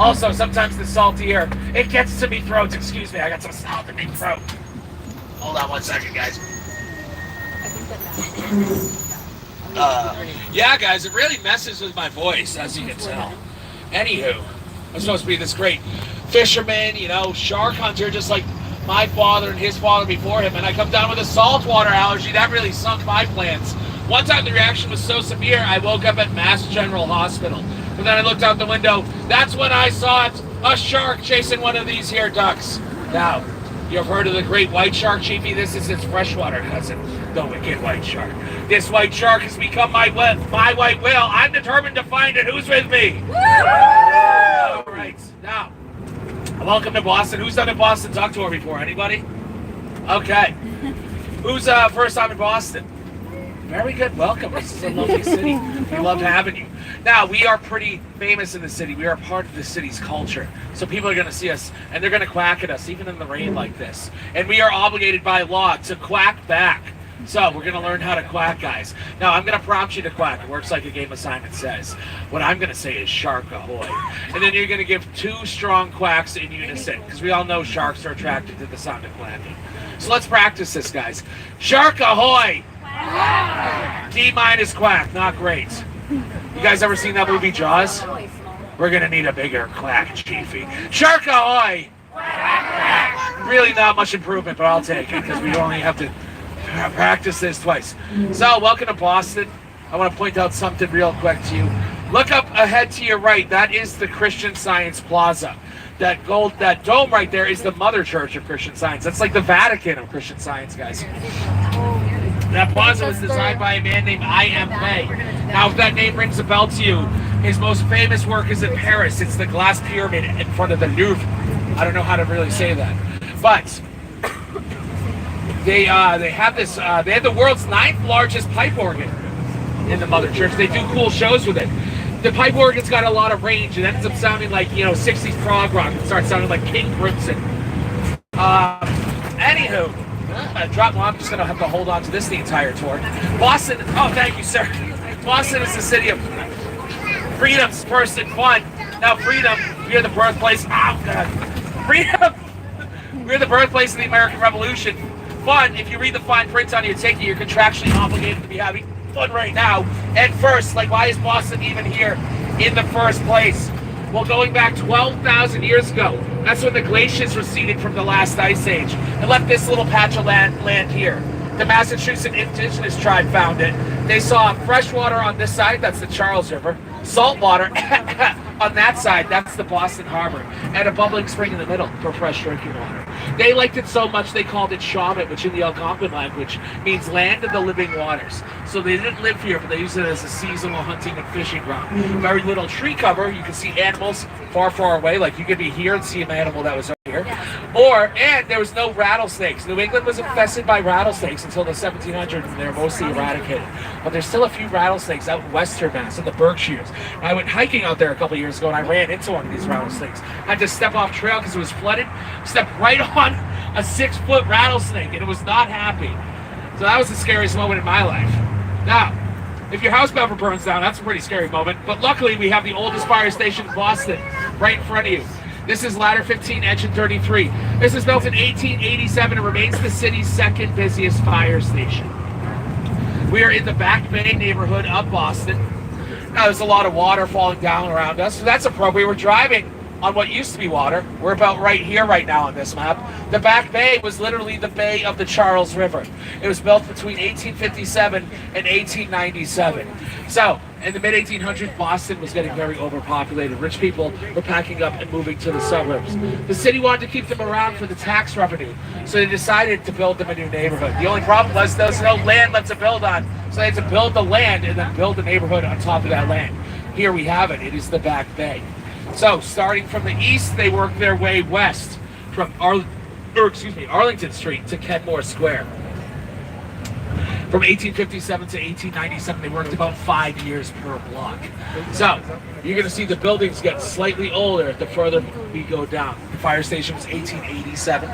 Also, sometimes the salty air, it gets to me throat. Excuse me, I got some salt in my throat. Hold on 1 second, guys. Yeah, guys, it really messes with my voice, as you can tell. Anywho, I'm supposed to be this great fisherman, shark hunter, just like my father and his father before him, and I come down with a saltwater allergy. That really sunk my plans. One time the reaction was so severe, I woke up at Mass General Hospital. But then I looked out the window. That's when I saw it, a shark chasing one of these here ducks. Now, you've heard of the great white shark, Chiefy? This is its freshwater cousin, the wicked white shark. This white shark has become my white whale. I'm determined to find it. Who's with me? Woo! All right, now, welcome to Boston. Who's done a Boston duck tour before? Anybody? Okay. Who's first time in Boston? Very good. Welcome. This is a lovely city. We love having you. Now, we are pretty famous in the city. We are part of the city's culture. So people are going to see us, and they're going to quack at us, even in the rain like this. And we are obligated by law to quack back. So we're going to learn how to quack, guys. Now, I'm going to prompt you to quack. It works like a game of Simon Says. What I'm going to say is shark ahoy. And then you're going to give 2 strong quacks in unison, because we all know sharks are attracted to the sound of quacking. So let's practice this, guys. Shark ahoy! D- quack, not great. You guys ever seen that movie Jaws? We're gonna need a bigger quack, Chiefy. Shark ahoy! Really not much improvement, but I'll take it because we only have to practice this twice. So, welcome to Boston. I want to point out something real quick to you. Look up ahead to your right. That is the Christian Science Plaza. That dome right there is the mother church of Christian Science. That's like the Vatican of Christian Science, guys. That plaza was designed by a man named I.M. Pei. Now, if that name rings a bell to you, his most famous work is in Paris. It's the glass pyramid in front of the Louvre. I don't know how to really say that. But they have this, they have the world's 9th largest pipe organ in the mother church. They do cool shows with it. The pipe organ's got a lot of range. It ends up sounding like, 60s prog rock. It starts sounding like King Crimson. Anywho, I'm just going to have to hold on to this the entire tour. Boston, oh, thank you, sir. Boston is the city of freedom, first, and fun. Now, freedom, we're the birthplace. Oh, God. Freedom, we're the birthplace of the American Revolution. Fun, if you read the fine print on your ticket, you're contractually obligated to be having fun right now. And first, why is Boston even here in the first place? Well, going back 12,000 years ago, that's when the glaciers receded from the last ice age and left this little patch of land here. The Massachusetts indigenous tribe found it. They saw fresh water on this side, that's the Charles River, salt water on that side, that's the Boston Harbor, and a bubbling spring in the middle for fresh drinking water. They liked it so much they called it Shawmut, which in the Algonquin language means land of the living waters. So they didn't live here, but they used it as a seasonal hunting and fishing ground. Very little tree cover. You can see animals far, far away. You could be here and see an animal that was over here. And there was no rattlesnakes. New England was infested by rattlesnakes until the 1700s, and they were mostly eradicated. But there's still a few rattlesnakes out in western Mass, in the Berkshires. I went hiking out there a couple years ago, and I ran into one of these rattlesnakes. I had to step off trail because it was flooded. Stepped right on a 6-foot rattlesnake, and it was not happy. So that was the scariest moment in my life. Now, if your house ever burns down, that's a pretty scary moment. But luckily, we have the oldest fire station in Boston right in front of you. This is Ladder 15, Engine 33. This was built in 1887 and remains the city's second busiest fire station. We are in the Back Bay neighborhood of Boston. Now, there's a lot of water falling down around us, so that's appropriate. We're driving on what used to be water. We're about right here right now on this map. The Back Bay was literally the bay of the Charles River. It was built between 1857 and 1897. So, in the mid-1800s, Boston was getting very overpopulated. Rich people were packing up and moving to the suburbs. The city wanted to keep them around for the tax revenue, so they decided to build them a new neighborhood. The only problem was there was no land left to build on, so they had to build the land and then build the neighborhood on top of that land. Here we have it. It is the Back Bay. So, starting from the east, they worked their way west from Arlington Street to Kenmore Square. From 1857 to 1897, they worked about 5 years per block. So, you're going to see the buildings get slightly older the further we go down. The fire station was 1887.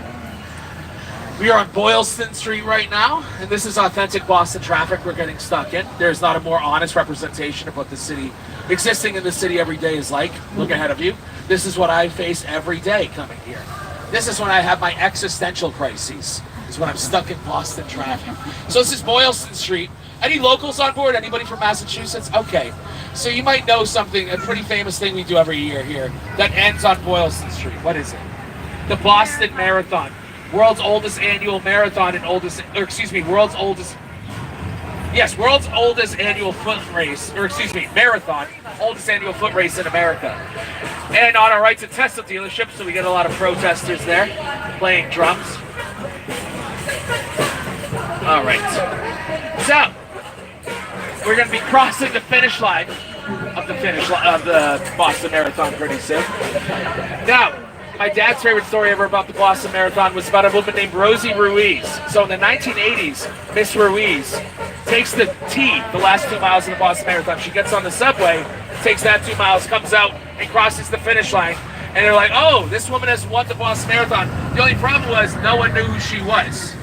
We are on Boylston Street right now, and this is authentic Boston traffic we're getting stuck in. There's not a more honest representation of what the city existing in the city every day is like. Look ahead of you. This is what I face every day coming here. This is when I have my existential crises. Is when I'm stuck in Boston traffic. So this is Boylston Street. Any locals on board? Anybody from Massachusetts? Okay. So you might know something, a pretty famous thing we do every year here that ends on Boylston Street. What is it? The Boston Marathon. World's oldest annual marathon and world's oldest annual foot race, marathon, oldest annual foot race in America. And on our right to Tesla dealership, so we get a lot of protesters there playing drums. All right. So, we're going to be crossing the finish line of the Boston Marathon pretty soon. Now, my dad's favorite story ever about the Boston Marathon was about a woman named Rosie Ruiz. So in the 1980s, Miss Ruiz takes the last 2 miles of the Boston Marathon. She gets on the subway, takes that 2 miles, comes out, and crosses the finish line. And they're like, oh, this woman has won the Boston Marathon. The only problem was no one knew who she was.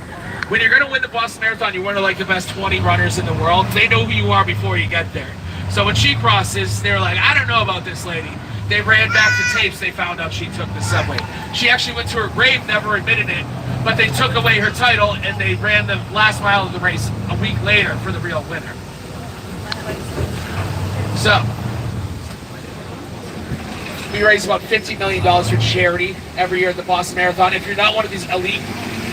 When you're going to win the Boston Marathon, you're one of like the best 20 runners in the world. They know who you are before you get there. So when she crosses, they're like, I don't know about this lady. They ran back the tapes, they found out she took the subway. She actually went to her grave, never admitted it, but they took away her title and they ran the last mile of the race a week later for the real winner. So, we raise about $50 million for charity every year at the Boston Marathon. If you're not one of these elite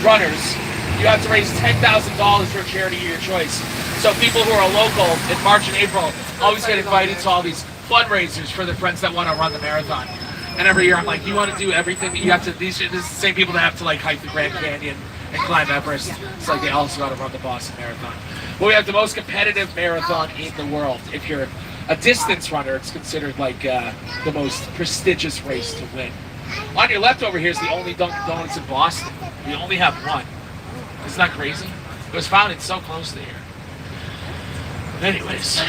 runners, you have to raise $10,000 for a charity of your choice. So people who are local in March and April always get invited to all these fundraisers for their friends that want to run the marathon. And every year I'm like, you want to do everything that you have to, this is the same people that have to like hike the Grand Canyon and climb Everest. It's like they also got to run the Boston Marathon. But we have the most competitive marathon in the world. If you're a distance runner, it's considered like the most prestigious race to win. On your left over here is the only Dunkin' Donuts in Boston. We only have one. Isn't that crazy? It was founded so close to here. Anyways,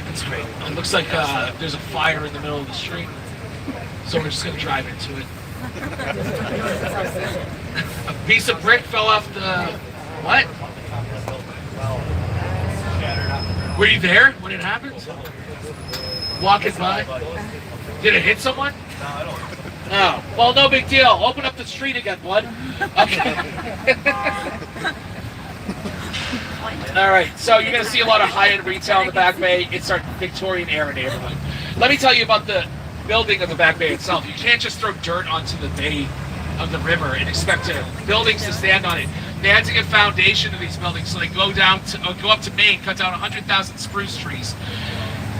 that's great. It looks like there's a fire in the middle of the street, so we're just gonna drive into it. A piece of brick fell off the what? Were you there when it happened? Walking by? Did it hit someone? No. Well, no big deal. Open up the street again, bud. Okay. All right, so you're going to see a lot of high-end retail in the Back Bay. It's our Victorian era neighborhood. Let me tell you about the building of the Back Bay itself. You can't just throw dirt onto the bay of the river and expect buildings to stand on it. They had to get foundation to these buildings, so they go up to Maine, cut down 100,000 spruce trees,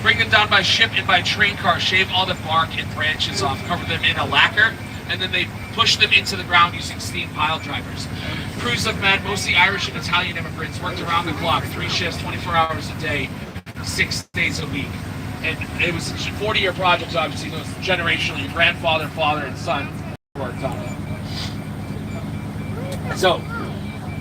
bring them down by ship and by train car, shave all the bark and branches off, cover them in a lacquer, and then they push them into the ground using steam pile drivers. Crews of men, mostly Irish and Italian immigrants, worked around the clock, 3 shifts, 24 hours a day, 6 days a week. And it was a 40-year project, obviously. It was generationally, grandfather, father, and son worked on it. So,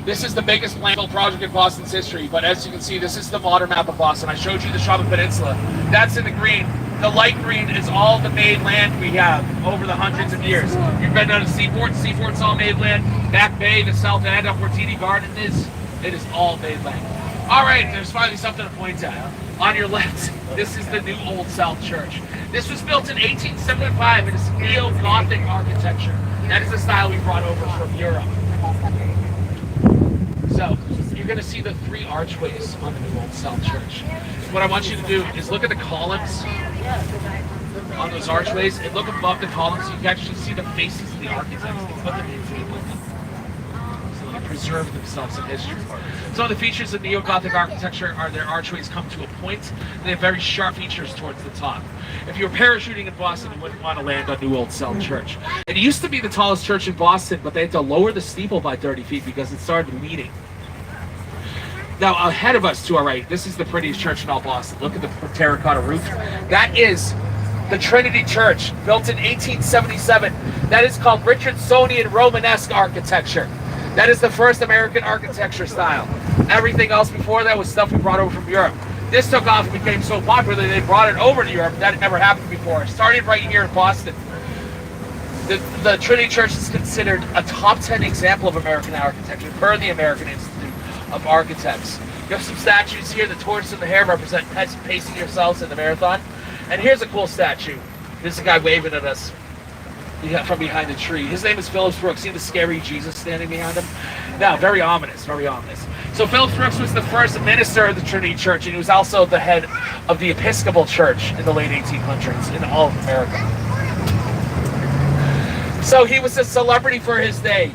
this is the biggest landfill project in Boston's history, but as you can see, this is the modern map of Boston. I showed you the Shopping Peninsula. That's in the green. The light green is all the made land we have over the hundreds of years. You've been down to Seaport. Seaport's all made land. Back Bay, the south end up where TD Garden is, it is all made land. All right, there's finally something to point at. On your left, this is the new Old South Church. This was built in 1875. It is neo-Gothic architecture. That is the style we brought over from Europe. So, you're going to see the 3 archways on the new Old South Church. What I want you to do is look at the columns on those archways and look above the columns so you can actually see the faces of the architects. They put them into the building so they preserve themselves in history. Some of the features of neo-Gothic architecture are their archways come to a point and they have very sharp features towards the top. If you were parachuting in Boston, you wouldn't want to land on New Old South Church. It used to be the tallest church in Boston, but they had to lower the steeple by 30 feet because it started leaning. Now, ahead of us to our right, this is the prettiest church in all Boston. Look at the terracotta roof. That is the Trinity Church, built in 1877. That is called Richardsonian Romanesque architecture. That is the first American architecture style. Everything else before that was stuff we brought over from Europe. This took off and became so popular they brought it over to Europe. That had never happened before. It started right here in Boston. The Trinity Church is considered a top 10 example of American architecture per the American Institute. of architects. You have some statues here. The tortoise and the hare represent pacing yourselves in the marathon. And here's a cool statue. There's a guy waving at us from behind the tree. His name is Phillips Brooks. See the scary Jesus standing behind him? Now, very ominous, very ominous. So Phillips Brooks was the first minister of the Trinity Church, and he was also the head of the Episcopal Church in the late 1800s in all of America. So he was a celebrity for his day.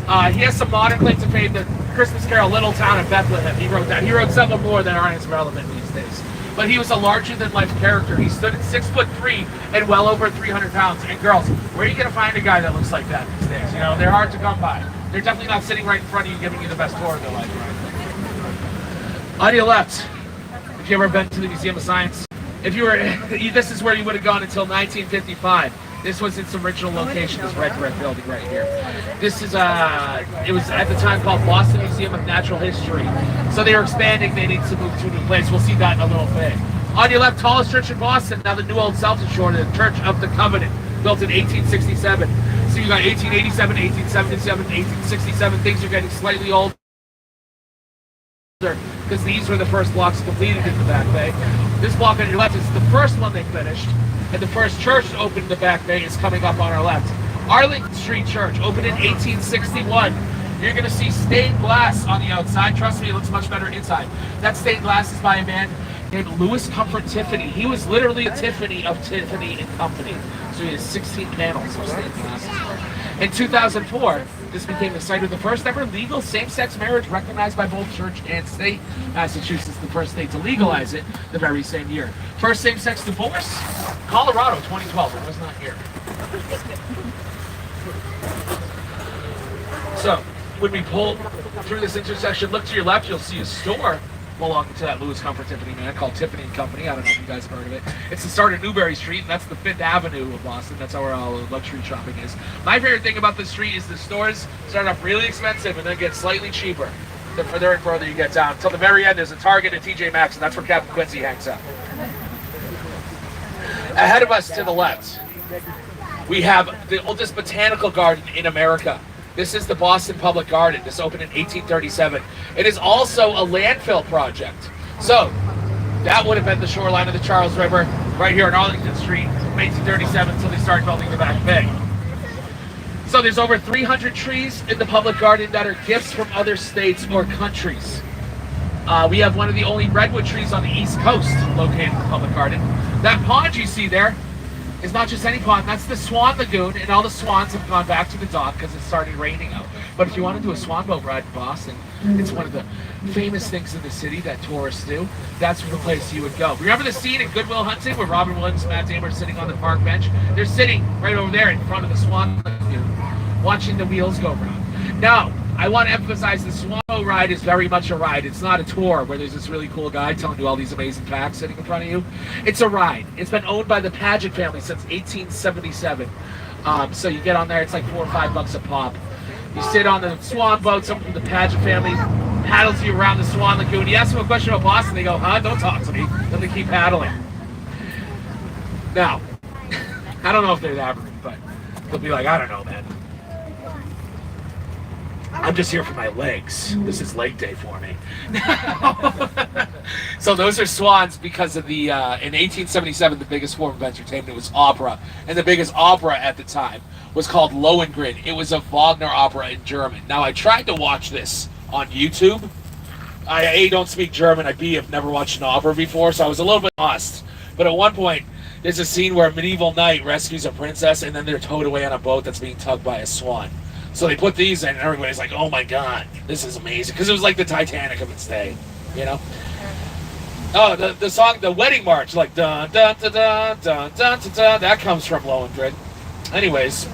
He has some modern claims to fame. The Christmas Carol, Little Town of Bethlehem, he wrote that. He wrote several more that aren't as relevant these days. But he was a larger-than-life character. He stood at 6'3" and well over 300 pounds. And girls, where are you going to find a guy that looks like that these days? You know, they're hard to come by. They're definitely not sitting right in front of you giving you the best tour of their life. Right? On your left, if you ever been to the Museum of Science, if you were, this is where you would have gone until 1955. This was its original location, this red brick building right here. This is, it was at the time called Boston Museum of Natural History. So they were expanding, they needed to move to a new place. We'll see that in a little bit. On your left, tallest church in Boston, now the new old self-insured, the Church of the Covenant, built in 1867. So you got 1887, 1877, 1867, things are getting slightly older, because these were the first blocks completed in the Back Bay. This block on your left is the first one they finished, and the first church to open in the Back Bay is coming up on our left. Arlington Street Church, opened in 1861. You're going to see stained glass on the outside. Trust me, it looks much better inside. That stained glass is by a man named Louis Comfort Tiffany. He was literally a Tiffany of Tiffany and Company. So he has 16 panels of stained glasses. In 2004, this became the site of the first ever legal same-sex marriage recognized by both church and state. Massachusetts, the first state to legalize it the very same year. First same-sex divorce, Colorado, 2012. It was not here. So, when we pull through this intersection, look to your left, you'll see a store belonging to that Louis Comfort Tiffany man called Tiffany and Company. I don't know if you guys have heard of it. It's the start of Newbury Street, and that's the 5th Avenue of Boston. That's where all the luxury shopping is. My favorite thing about this street is the stores start off really expensive and then get slightly cheaper the further and further you get down. Until the very end, there's a Target and TJ Maxx, and that's where Captain Quincy hangs out. Ahead of us to the left, we have the oldest botanical garden in America. This is the Boston Public Garden. This opened in 1837. It is also a landfill project. So, that would have been the shoreline of the Charles River right here on Arlington Street from 1837 until they started building the Back Bay. So there's over 300 trees in the public garden that are gifts from other states or countries. We have one of the only redwood trees on the East Coast located in the public garden. That pond you see there is not just any pond, that's the Swan Lagoon, and all the swans have gone back to the dock because it started raining out. But if you want to do a swan boat ride in Boston, it's one of the famous things in the city that tourists do. That's the place you would go. Remember the scene in Good Will Hunting where Robin Williams and Matt Damon are sitting on the park bench? They're sitting right over there in front of the Swan Lagoon, watching the wheels go around. Now, I want to emphasize the Swan Boat ride is very much a ride. It's not a tour where there's this really cool guy telling you all these amazing facts sitting in front of you. It's a ride. It's been owned by the Paget family since 1877. So you get on there, it's like $4 or $5 a pop. You sit on the Swan Boat, someone from the Paget family paddles you around the Swan Lagoon. You ask them a question about Boston, they go, huh, don't talk to me. Then they keep paddling. Now, I don't know if they're that rude, but they'll be like, I don't know, man. I'm just here for my legs. This is leg day for me. So those are swans because of the, in 1877, the biggest form of entertainment was opera. And the biggest opera at the time was called Lohengrin. It was a Wagner opera in German. Now, I tried to watch this on YouTube. I, A, don't speak German. I, B, have never watched an opera before, so I was a little bit lost. But at one point, there's a scene where a medieval knight rescues a princess, and then they're towed away on a boat that's being tugged by a swan. So they put these in, and everybody's like, oh my God, this is amazing. Because it was like the Titanic of its day, you know? Oh, the song, the wedding march, like, dun, dun, dun, dun, dun, dun, dun, dun, that comes from Lohengrin. Anyways,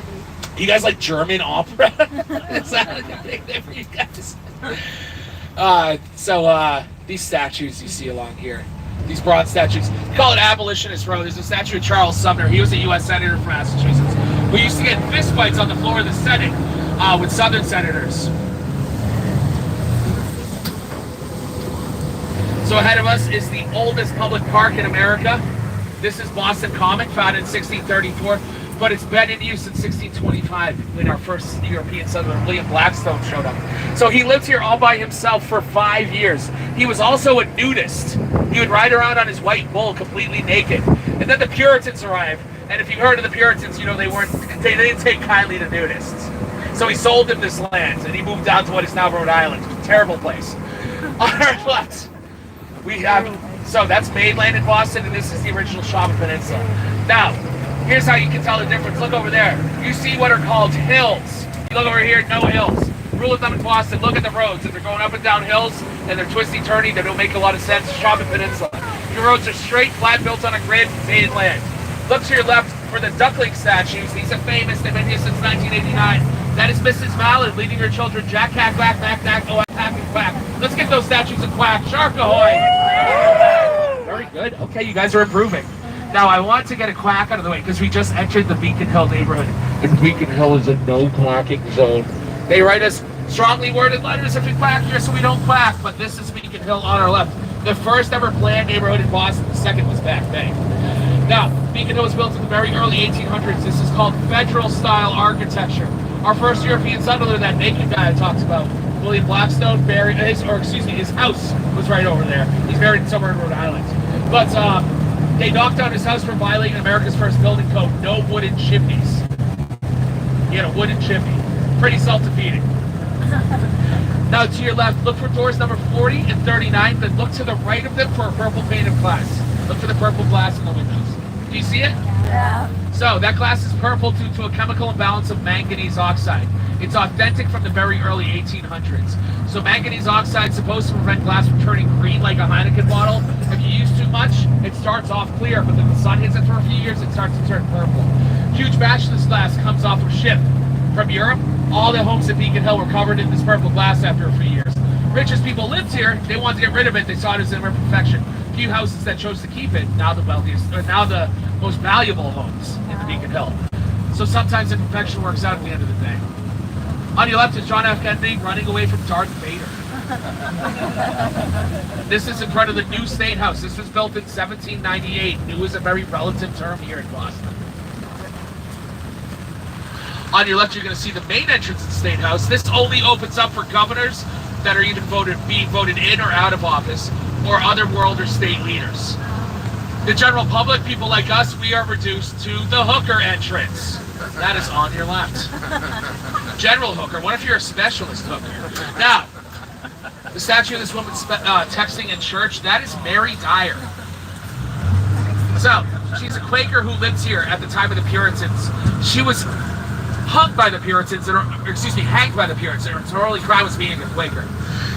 you guys like German opera? Is that a big thing for you guys? These statues you see along here, these bronze statues, we call it Abolitionist Row. There's a statue of Charles Sumner. He was a U.S. Senator from Massachusetts. We used to get fistfights on the floor of the Senate with Southern senators. So ahead of us is the oldest public park in America. This is Boston Common, founded in 1634. but it's been in use since 1625 when our first European settler, William Blackstone, showed up. So he lived here all by himself for 5 years. He was also a nudist. He would ride around on his white bull completely naked. And then the Puritans arrived, and if you heard of the Puritans, you know they didn't take kindly to nudists. So he sold him this land, and he moved down to what is now Rhode Island. Terrible place. On our left, we have, so that's mainland in Boston, and this is the original Shawnee Peninsula. Now, here's how you can tell the difference. Look over there. You see what are called hills. You look over here, no hills. Rule of thumb in Boston, look at the roads. If they're going up and down hills, and they're twisty-turny, they don't make a lot of sense. Shawnee Peninsula. Your roads are straight, flat, built on a grid, mainland. Look to your left for the duckling statues. These are famous. They've been here since 1989. That is Mrs. Mallard leading her children jack, hack, whack, back, back, oh, hack, and quack. Let's get those statues of quack. Shark ahoy! Very good. Okay, you guys are improving. Now, I want to get a quack out of the way because we just entered the Beacon Hill neighborhood. And Beacon Hill is a no quacking zone. They write us strongly worded letters if we quack here so we don't quack. But this is Beacon Hill on our left. The first ever planned neighborhood in Boston. The second was Back Bay. Now, Beacon Hill was built in the very early 1800s. This is called federal-style architecture. Our first European settler, that naked guy I talked about, William Blackstone, buried his house was right over there. He's buried somewhere in Rhode Island. But they knocked down his house for violating America's first building code: no wooden chimneys. He had a wooden chimney. Pretty self-defeating. Now to your left, look for doors number 40 and 39. Then look to the right of them for a purple painted glass. Look for the purple glass in the windows. Do you see it? Yeah. So that glass is purple due to a chemical imbalance of manganese oxide. It's authentic from the very early 1800s. So manganese oxide is supposed to prevent glass from turning green like a Heineken bottle. If you use too much, it starts off clear, but then the sun hits it for a few years, it starts to turn purple. Huge batch of this glass comes off a ship from Europe. All the homes at Beacon Hill were covered in this purple glass after a few years. Richest people lived here. They wanted to get rid of it. They saw it as an imperfection. Few houses that chose to keep it, now the wealthiest, or now the most valuable homes in the Beacon Hill. So sometimes imperfection works out at the end of the day. On your left is John F. Kennedy running away from Darth Vader. This is in front of the new State House. This was built in 1798. New is a very relative term here in Boston. On your left, you're going to see the main entrance of the State House. This only opens up for governors that are even being voted in or out of office, or other world or state leaders. The general public, people like us, we are reduced to the hooker entrance. That is on your left. General hooker. What if you're a specialist hooker? Now, the statue of this woman texting in church, that is Mary Dyer. So, she's a Quaker who lives here at the time of the Puritans. She was hanged by the Puritans, hanged by the Puritans. Her only crime was being a Quaker.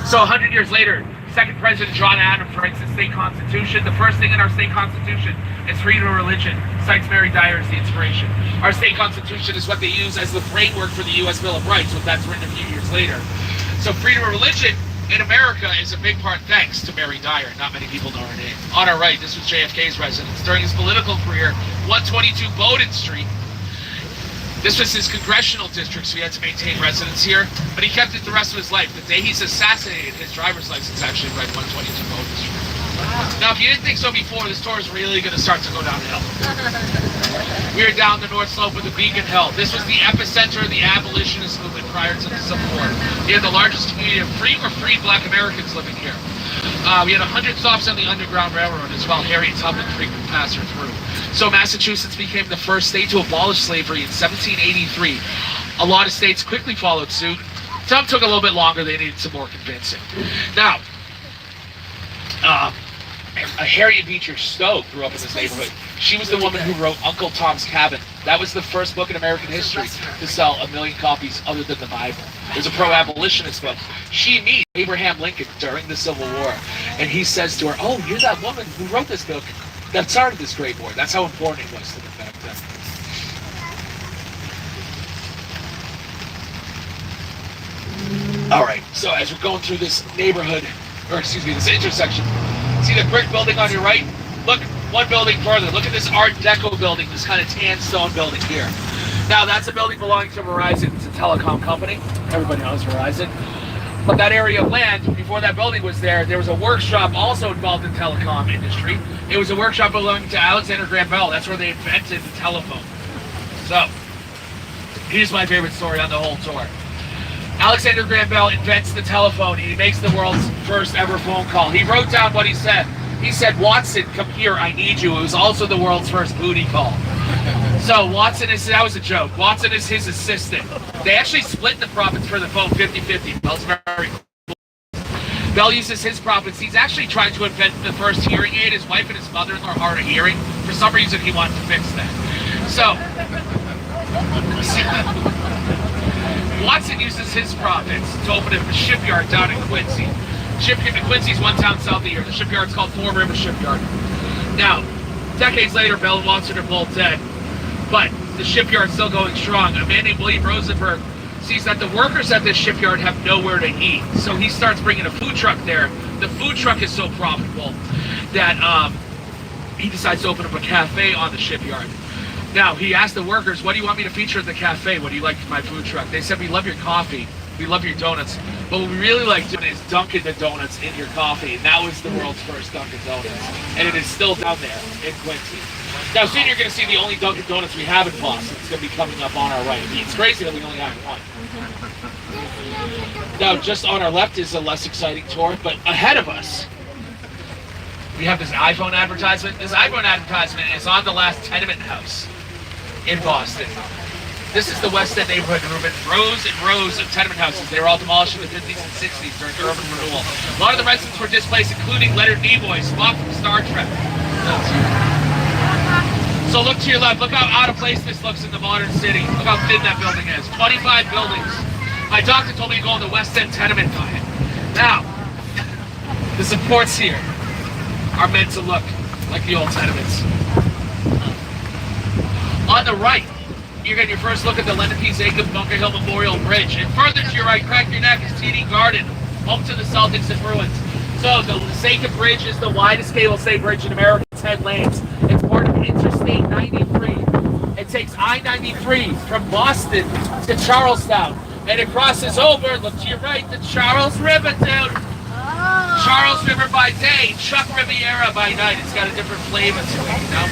So 100 years later, second President John Adams writes the state constitution. The first thing in our state constitution is freedom of religion. Cites Mary Dyer as the inspiration. Our state constitution is what they use as the framework for the U.S. Bill of Rights, but that's written a few years later. So freedom of religion in America is a big part thanks to Mary Dyer. Not many people know her name. On our right, this was JFK's residence. During his political career, 122 Bowdoin Street. This was his congressional district, so he had to maintain residence here, but he kept it the rest of his life. The day he's assassinated, his driver's license actually read 122 Bowdoin Street. Wow. Now, if you didn't think so before, this tour is really going to start to go downhill. We are down the north slope of the Beacon Hill. This was the epicenter of the abolitionist movement prior to the Civil War. We had the largest community of free or freed black Americans living here. We had 100 stops on the Underground Railroad as well. Harriet Tubman frequent passed her through. So Massachusetts became the first state to abolish slavery in 1783. A lot of states quickly followed suit. Some took a little bit longer. They needed some more convincing. Now, Harriet Beecher Stowe grew up in this neighborhood. She was the woman who wrote Uncle Tom's Cabin. That was the first book in American history to sell 1 million copies other than the Bible. It was a pro-abolitionist book. She meets Abraham Lincoln during the Civil War, and he says to her, "Oh, you're that woman who wrote this book that started this great war." That's how important it was to them back then. All right, so as we're going through this neighborhood, this intersection, see the brick building on your right? Look, one building further. Look at this Art Deco building, this kind of tan stone building here. Now, that's a building belonging to Verizon. It's a telecom company. Everybody knows Verizon. But that area of land, before that building was there was a workshop also involved in telecom industry. It was a workshop belonging to Alexander Graham Bell. That's where they invented the telephone. So, here's my favorite story on the whole tour. Alexander Graham Bell invents the telephone. He makes the world's first ever phone call. He wrote down what he said. He said, "Watson, come here, I need you." It was also the world's first booty call. So Watson is, that was a joke. Watson is his assistant. They actually split the profits for the phone 50-50. Bell's very cool. Bell uses his profits. He's actually trying to invent the first hearing aid. His wife and his mother-in-law are hard of hearing. For some reason, he wanted to fix that. So Watson uses his profits to open a shipyard down in Quincy. Quincy's one town south of here. The shipyard's called Four River Shipyard. Now, decades later, Bell and Watson are both dead, but the shipyard's still going strong. A man named William Rosenberg sees that the workers at this shipyard have nowhere to eat, so he starts bringing a food truck there. The food truck is so profitable that he decides to open up a cafe on the shipyard. Now, he asked the workers, "What do you want me to feature at the cafe? What do you like for my food truck?" They said, "We love your coffee. We love your donuts. But what we really like doing is dunking the donuts in your coffee." And that was the world's first Dunkin' Donuts. And it is still down there in Quincy. Now, soon you're going to see the only Dunkin' Donuts we have in Boston. It's going to be coming up on our right. It's crazy that we only have one. Now, just on our left is a less exciting tour, but ahead of us, we have this iPhone advertisement. This iPhone advertisement is on the last tenement house in Boston. This is the West End neighborhood, rows and rows of tenement houses. They were all demolished in the 50s and 60s during urban renewal. A lot of the residents were displaced, including Leonard Nimoy, Spock from Star Trek. So look to your left. Look how out of place this looks in the modern city. Look how thin that building is. 25 buildings. My doctor told me to go on the West End tenement diet. Now, the supports here are meant to look like the old tenements. On the right, you get your first look at the Leonard P. Zacob Bunker Hill Memorial Bridge. And further to your right, crack your neck, is TD Garden, home to the Celtics and Bruins. So the Zacob Bridge is the widest cable-stayed bridge in America. 10 lanes. It's part of Interstate 93. It takes I-93 from Boston to Charlestown. And it crosses over, look to your right, the Charles River, dude. Charles River by day, Chuck Riviera by night. It's got a different flavor to it, you know?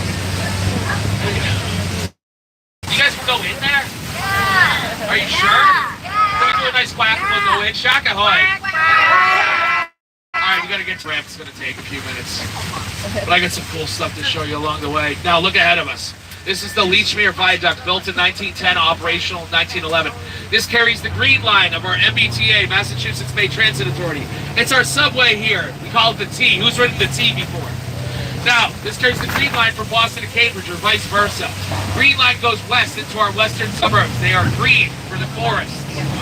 You guys can go in there? Yeah. Are you sure? Yeah. Can we do a nice quack and we'll go in? Shock ahoy. Alright, we gotta get to ramp. It's gonna take a few minutes. But I got some cool stuff to show you along the way. Now look ahead of us. This is the Leechmere Viaduct, built in 1910, operational in 1911. This carries the Green Line of our MBTA, Massachusetts Bay Transit Authority. It's our subway here. We call it the T. Who's ridden the T before? Now, this carries the Green Line from Boston to Cambridge, or vice versa. Green Line goes west into our western suburbs. They are green for the forests,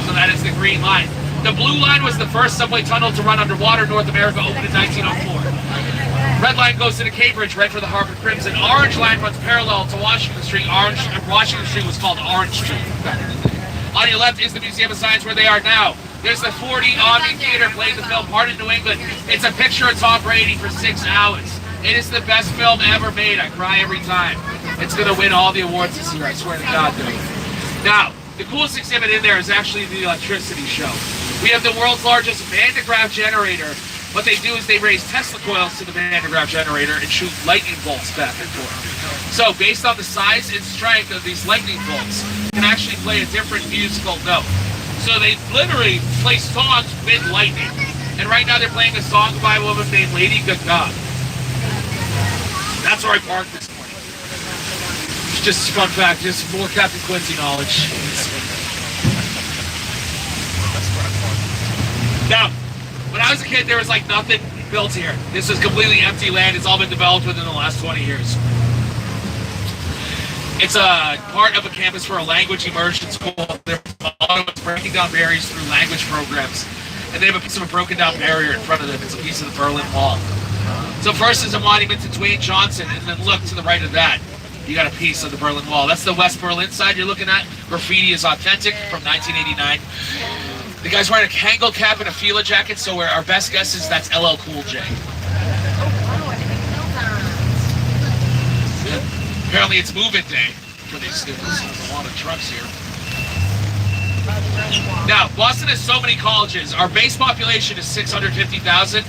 so that is the Green Line. The Blue Line was the first subway tunnel to run underwater in North America, opened in 1904. Red Line goes into Cambridge, red for the Harvard Crimson. Orange Line runs parallel to Washington Street. Washington Street was called Orange Street back in the day. On your left is the Museum of Science, where they are now. There's the 4D Omni Theater, playing the film Part of New England. It's a picture of Tom Brady for 6 hours. It is the best film ever made. I cry every time. It's going to win all the awards this year, I swear to God, dude. Now, the coolest exhibit in there is actually the electricity show. We have the world's largest Van de Graaff generator. What they do is they raise Tesla coils to the Van de Graaff generator and shoot lightning bolts back and forth. So based on the size and strength of these lightning bolts, you can actually play a different musical note. So they literally play songs with lightning. And right now they're playing a song by a woman named Lady Gaga. That's where I parked this morning. It's just a fun fact, just more Captain Quincy knowledge. Now, when I was a kid, there was like nothing built here. This is completely empty land. It's all been developed within the last 20 years. It's a part of a campus for a language immersion school. Their motto is breaking down barriers through language programs. And they have a piece of a broken down barrier in front of them. It's a piece of the Berlin Wall. So first is a monument to Dwayne Johnson, and then look to the right of that. You got a piece of the Berlin Wall. That's the West Berlin side you're looking at. Graffiti is authentic from 1989. The guy's wearing a Kangol cap and a Fila jacket, so our best guess is that's LL Cool J. Apparently it's move-in day for these students. There's a lot of trucks here. Now, Boston has so many colleges. Our base population is 650,000.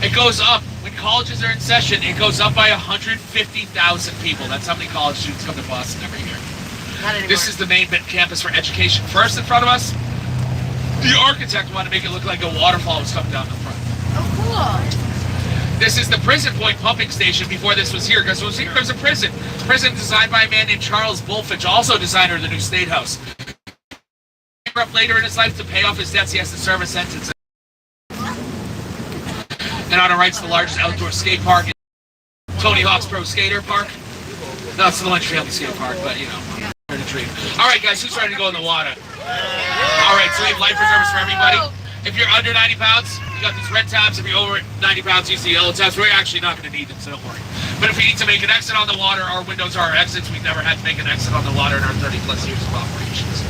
It goes up. When colleges are in session, it goes up by 150,000 people. That's how many college students come to Boston every year. This is the main campus for Education First in front of us. The architect wanted to make it look like a waterfall was coming down the front. Oh, cool. This is the Prison Point pumping station before this was here, because it was here as a prison. Prison designed by a man named Charles Bulfinch, also designer of the new State House. Up later in his life to pay off his debts, he has to serve a sentence. And on the right's the largest outdoor skate park in Tony Hawk's Pro Skater Park. No, it's the Lunch Family Skate Park, but you know, a dream. All right, guys, who's ready to go in the water? All right, so we have life preservers for everybody. If you're under 90 pounds, you got these red tabs. If you're over 90 pounds, use the yellow tabs. We're actually not going to need them, so don't worry. But if we need to make an exit on the water, our windows are our exits. We've never had to make an exit on the water in our 30 plus years of operations.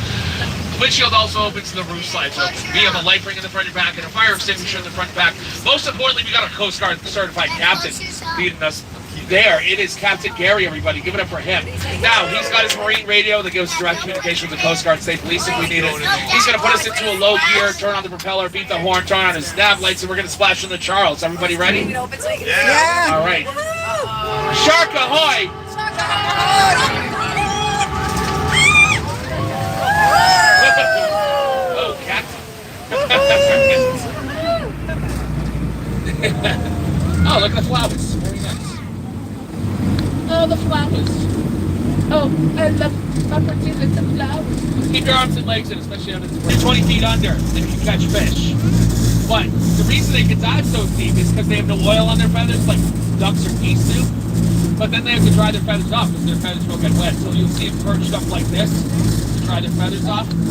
The windshield also opens and the roof slides open. We have a life ring in the front and back and a fire extinguisher in the front and back. Most importantly, we got a Coast Guard certified captain leading us there. It is Captain Gary, everybody. Give it up for him. Now, he's got his Marine radio that gives direct communication with the Coast Guard State Police if we need it. He's going to put us into a low gear, turn on the propeller, beat the horn, turn on his nav lights, and we're going to splash in the Charles. Everybody ready? Yeah. All right. Shark ahoy! Oh, Captain. Oh, look at the flowers. Very nice. Oh, the flowers. Oh, I love opportunities with the flowers. Keep your arms and legs in, especially under the 20 feet under, and you can catch fish. But the reason they can dive so deep is because they have no oil on their feathers, like ducks or geese do. But then they have to dry their feathers off because their feathers will get wet. So you'll see them perched up like this to dry their feathers off.